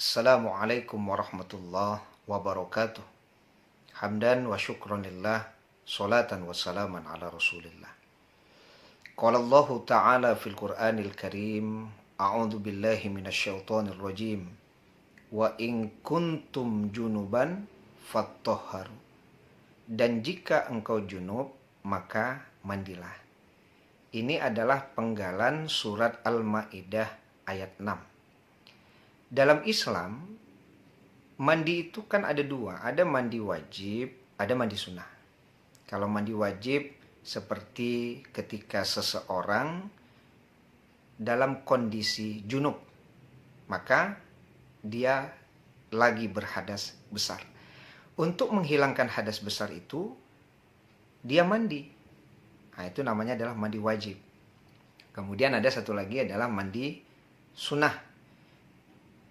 Assalamualaikum warahmatullahi wabarakatuh. Hamdan wa syukran lillah, salatan wa salaman ala rasulillah. Qala Allah Ta'ala fil Qur'anil Karim, a'udzu billahi minasyaitonir rajim. Wa in kuntum junuban fattahharu. Dan jika engkau junub, maka mandilah. Ini adalah penggalan surat Al-Maidah ayat 6. Dalam Islam, mandi itu kan ada dua. Ada mandi wajib, ada mandi sunnah. Kalau mandi wajib, seperti ketika seseorang dalam kondisi junub, maka dia lagi berhadas besar. Untuk menghilangkan hadas besar itu, dia mandi. Nah, itu namanya adalah mandi wajib. Kemudian ada satu lagi adalah mandi sunnah.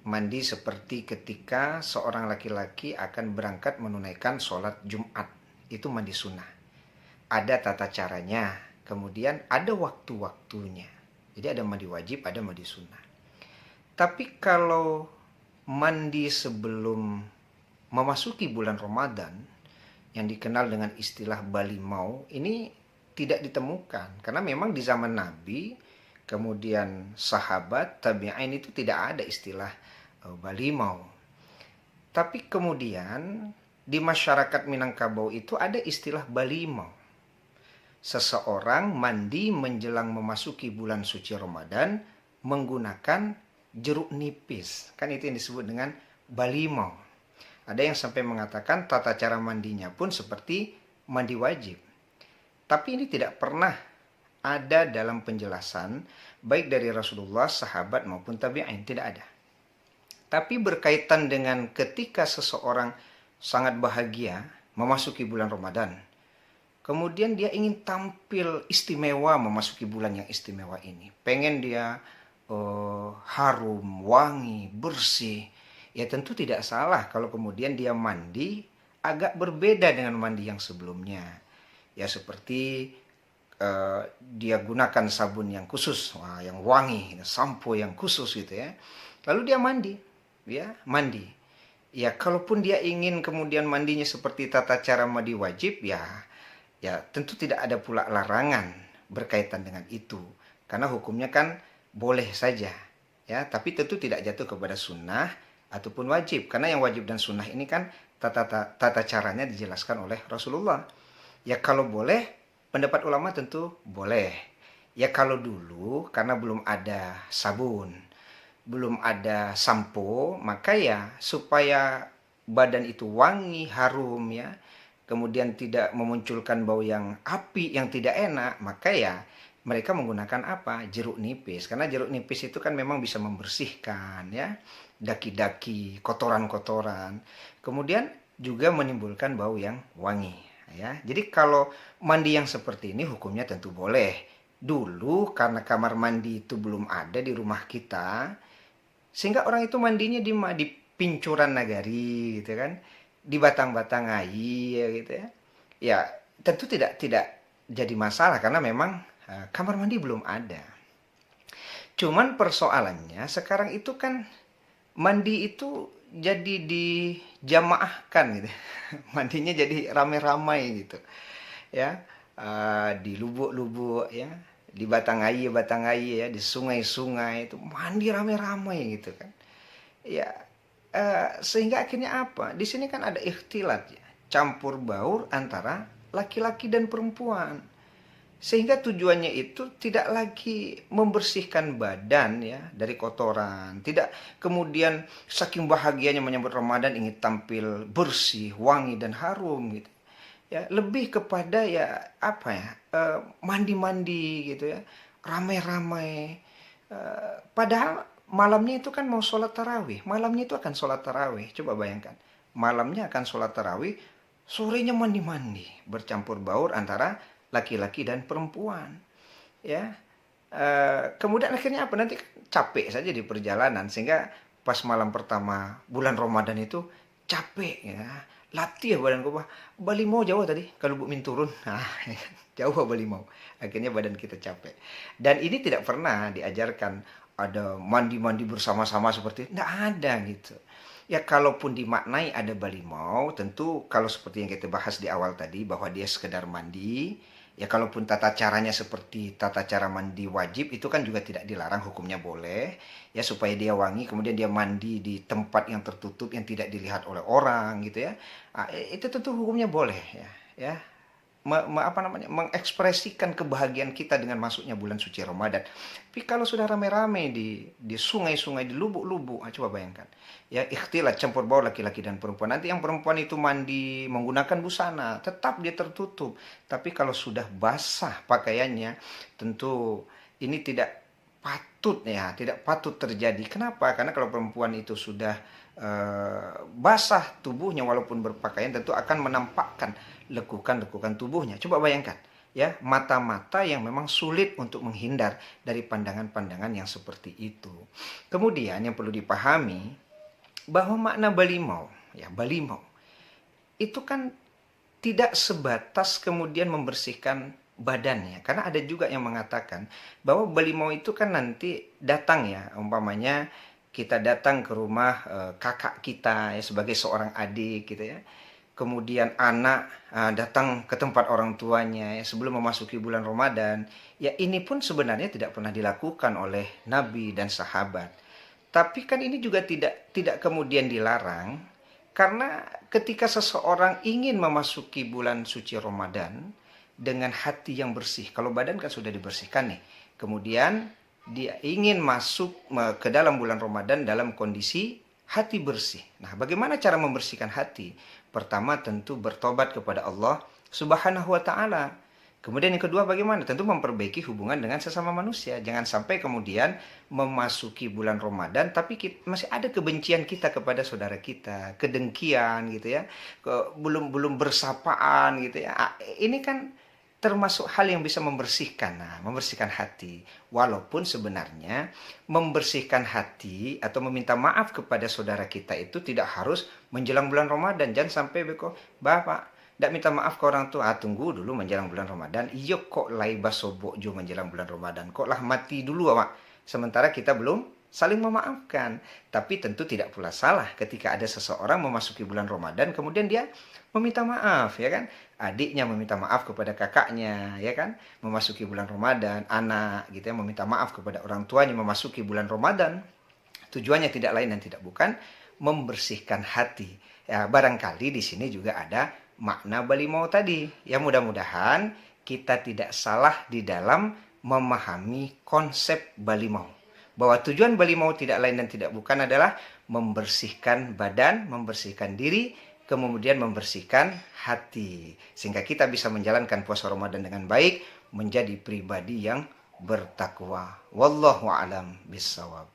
Mandi seperti ketika seorang laki-laki akan berangkat menunaikan sholat Jumat. Itu mandi sunnah. Ada tata caranya. Kemudian ada waktu-waktunya. Jadi ada mandi wajib, ada mandi sunnah. Tapi kalau mandi sebelum memasuki bulan Ramadan, yang dikenal dengan istilah balimau, ini tidak ditemukan. Karena memang di zaman Nabi, kemudian sahabat, tabi'in itu tidak ada istilah balimau. Tapi kemudian di masyarakat Minangkabau itu ada istilah balimau. Seseorang mandi menjelang memasuki bulan suci Ramadan menggunakan jeruk nipis. Kan itu yang disebut dengan balimau. Ada yang sampai mengatakan tata cara mandinya pun seperti mandi wajib. Tapi ini tidak pernah ada dalam penjelasan baik dari Rasulullah, sahabat maupun tabi'in, tidak ada. Tapi berkaitan dengan ketika seseorang sangat bahagia memasuki bulan Ramadan, kemudian dia ingin tampil istimewa memasuki bulan yang istimewa ini. Pengen dia harum, wangi, bersih. Ya tentu tidak salah kalau kemudian dia mandi agak berbeda dengan mandi yang sebelumnya. Ya seperti dia gunakan sabun yang khusus, yang wangi, sampo yang khusus gitu ya. Lalu dia mandi, ya mandi. Ya kalaupun dia ingin kemudian mandinya seperti tata cara mandi wajib, ya tentu tidak ada pula larangan berkaitan dengan itu. Karena hukumnya kan boleh saja, ya. Tapi tentu tidak jatuh kepada sunnah ataupun wajib. Karena yang wajib dan sunnah ini kan tata caranya dijelaskan oleh Rasulullah. Ya kalau boleh, pendapat ulama tentu boleh. Ya kalau dulu karena belum ada sabun, belum ada sampo, maka ya supaya badan itu wangi, harum ya, kemudian tidak memunculkan bau yang api yang tidak enak, maka ya mereka menggunakan apa? Jeruk nipis. Karena jeruk nipis itu kan memang bisa membersihkan ya, daki-daki, kotoran-kotoran. Kemudian juga menimbulkan bau yang wangi. Ya, jadi kalau mandi yang seperti ini hukumnya tentu boleh. Dulu karena kamar mandi itu belum ada di rumah kita, sehingga orang itu mandinya di pincuran nagari gitu kan, di batang-batang air gitu ya. Ya tentu tidak jadi masalah karena memang kamar mandi belum ada. Cuman persoalannya sekarang itu kan mandi itu jadi dijamaahkan gitu. Mandinya jadi ramai-ramai gitu. Ya, di lubuk-lubuk ya, di batang air ya, di sungai-sungai itu mandi ramai-ramai gitu kan. Ya, sehingga akhirnya apa? Di sini kan ada ikhtilat ya, campur baur antara laki-laki dan perempuan. Sehingga tujuannya itu tidak lagi membersihkan badan ya dari kotoran, tidak kemudian saking bahagianya menyambut Ramadan ingin tampil bersih, wangi dan harum gitu. Ya, lebih kepada ya apa ya? Mandi-mandi gitu ya, ramai-ramai. Padahal malamnya itu kan mau sholat tarawih, malamnya itu akan sholat tarawih. Coba bayangkan, malamnya akan sholat tarawih, sorenya mandi-mandi, bercampur baur antara laki-laki dan perempuan, ya. Kemudian akhirnya apa? Nanti capek saja di perjalanan, sehingga pas malam pertama bulan Ramadan itu capek, ya. Latih badan gue, Bali mau jauh tadi, kalau Bu Min turun, nah, jauh Bali mau. Akhirnya badan kita capek. Dan ini tidak pernah diajarkan ada mandi-mandi bersama-sama seperti itu. Nggak ada gitu. Ya kalaupun dimaknai ada balimau, tentu kalau seperti yang kita bahas di awal tadi bahwa dia sekedar mandi, ya kalaupun tata caranya seperti tata cara mandi wajib itu kan juga tidak dilarang, hukumnya boleh. Ya supaya dia wangi, kemudian dia mandi di tempat yang tertutup yang tidak dilihat oleh orang gitu ya. Nah, itu tentu hukumnya boleh ya. Ya, mengekspresikan kebahagiaan kita dengan masuknya bulan suci Ramadan. Tapi kalau sudah rame-rame di sungai-sungai, di lubuk-lubuk, coba bayangkan. Ya, ikhtilat campur baur laki-laki dan perempuan. Nanti yang perempuan itu mandi menggunakan busana, tetap dia tertutup. Tapi kalau sudah basah pakaiannya, tentu ini tidak patut ya, tidak patut terjadi. Kenapa? Karena kalau perempuan itu sudah basah tubuhnya walaupun berpakaian, tentu akan menampakkan lekukan-lekukan tubuhnya. Coba bayangkan ya, mata-mata yang memang sulit untuk menghindar dari pandangan-pandangan yang seperti itu. Kemudian yang perlu dipahami bahwa makna balimau, ya balimau itu kan tidak sebatas kemudian membersihkan badannya, karena ada juga yang mengatakan bahwa balimau itu kan nanti datang ya, umpamanya kita datang ke rumah kakak kita ya, sebagai seorang adik gitu ya. Kemudian anak datang ke tempat orang tuanya ya, sebelum memasuki bulan Ramadan. Ya ini pun sebenarnya tidak pernah dilakukan oleh Nabi dan sahabat. Tapi kan ini juga tidak kemudian dilarang, karena ketika seseorang ingin memasuki bulan suci Ramadan dengan hati yang bersih, kalau badan kan sudah dibersihkan nih, kemudian dia ingin masuk ke dalam bulan Ramadan dalam kondisi hati bersih. Nah, bagaimana cara membersihkan hati? Pertama tentu bertobat kepada Allah Subhanahu wa taala. Kemudian yang kedua bagaimana? Tentu memperbaiki hubungan dengan sesama manusia. Jangan sampai kemudian memasuki bulan Ramadan tapi masih ada kebencian kita kepada saudara kita, kedengkian gitu ya. Belum bersapaan gitu ya. Ini kan termasuk hal yang bisa membersihkan hati. Walaupun sebenarnya membersihkan hati atau meminta maaf kepada saudara kita itu tidak harus menjelang bulan Ramadan. Jangan sampai Bapak tidak minta maaf ke orang tua, tunggu dulu menjelang bulan Ramadan. Iya kok lai basobo jo menjelang bulan Ramadan. Kok lah mati dulu Pak. Sementara kita belum saling memaafkan. Tapi tentu tidak pula salah ketika ada seseorang memasuki bulan Ramadan kemudian dia meminta maaf ya kan. Adiknya meminta maaf kepada kakaknya ya kan, memasuki bulan Ramadan, anak gitu ya meminta maaf kepada orang tuanya memasuki bulan Ramadan. Tujuannya tidak lain dan tidak bukan membersihkan hati. Ya, barangkali di sini juga ada makna balimau tadi. Ya mudah-mudahan kita tidak salah di dalam memahami konsep balimau. Bahwa tujuan balimau tidak lain dan tidak bukan adalah membersihkan badan, membersihkan diri, kemudian membersihkan hati. Sehingga kita bisa menjalankan puasa Ramadan dengan baik, menjadi pribadi yang bertakwa. Wallahu a'lam bishawab.